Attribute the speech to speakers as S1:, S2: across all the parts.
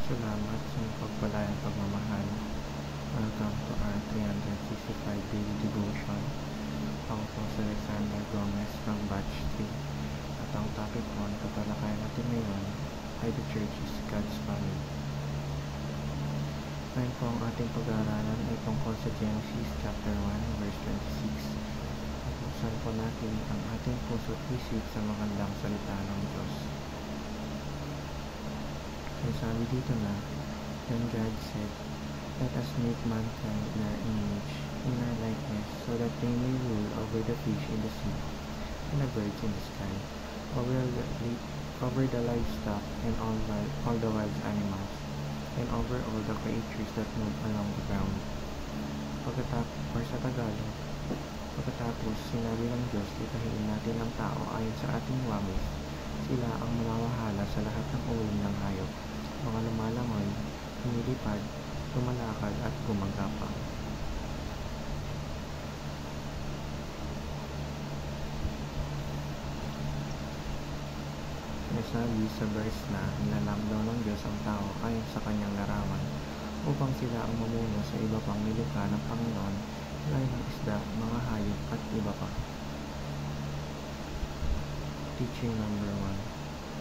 S1: Salamat sa pagpalayang pagmamahal. Welcome to our 365 Daily Devotion. Ako po si Alexander Gomez from Batch 3. At ang topic po na tatalakayan natin ngayon ay The Church is God's Family. Ngayon po ang ating pag-aaralan ay tungkol sa Genesis chapter 1 verse 26. At buksan po natin ang ating puso at isip sa magandang salita ng Diyos. Ang sabi dito na, Then God said, Let us make mankind in our image, in our likeness, so that they may rule over the fish in the sea, and the birds in the sky, over the livestock and all the wild animals, and over all the creatures that move along the ground. Pagkatapos sinabi ng Diyos, itahiin natin ang tao ayon sa ating wamis. Sila ang mamahala sa lahat ng ulam ng hayop, mga lumalangoy, lumilipad, lumalakad at gumagapang. Nasabi sa verse na nilalang daw ng Diyos ang tao ayon sa kanyang larawan upang sila ang mamuno sa iba pang nilikha ng Panginoon gaya ng isda, mga hayop at iba pa. Teaching number 1.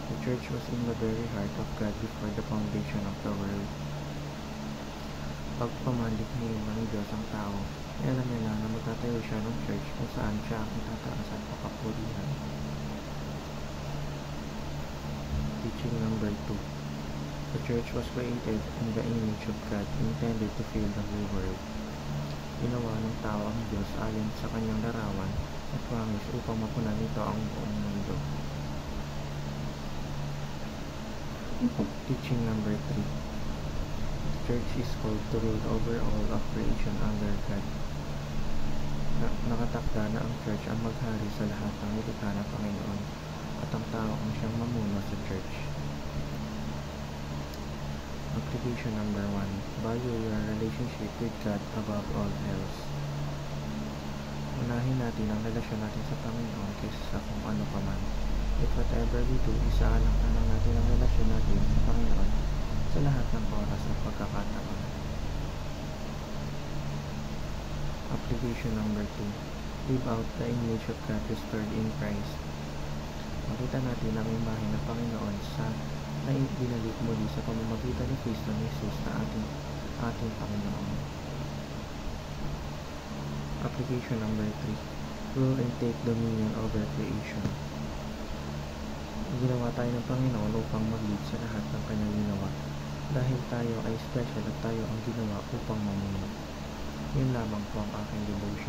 S1: The church was in the very heart of God before the foundation of the world. Pagpamalikha ng Diyos ang tao, alam niya na magtatayo siya ng church kung saan siya ang itataas at papapurihan. Teaching number 2. The church was created in the image of God, intended to fill the whole world. Ginawa ng tao ang Diyos ayon sa kanyang larawan at wangis upang mapunan nito ang buong mundo. Teaching number 3. The church is called to rule over all of creation under God. Nakatakda na ang church ang maghari sa lahat ng nilikha ng Panginoon at ang tao ang siyang mamuno sa church. Application number 1. Value your relationship with God above all else. Unahin natin ang relasyon natin sa Panginoon kaysa sa kung ano pa man. If whatever we do, isaalang-alang natin ang relasyon natin sa Panginoon sa lahat ng oras at pagkakataon. Application number 2. Live out the image of God restored in Christ. Makita natin ang imahe ng Panginoon na binalik muli sa pamamagitan ni Kristo Jesus na ating Panginoon. Application number 3. Rule and take dominion over creation. Ginawa tayo ng Panginoon upang mag-lead sa lahat ng kanyang ginawa dahil tayo ay special at tayo ang ginawa upang mamuno. Yun lamang po ang aking devotion.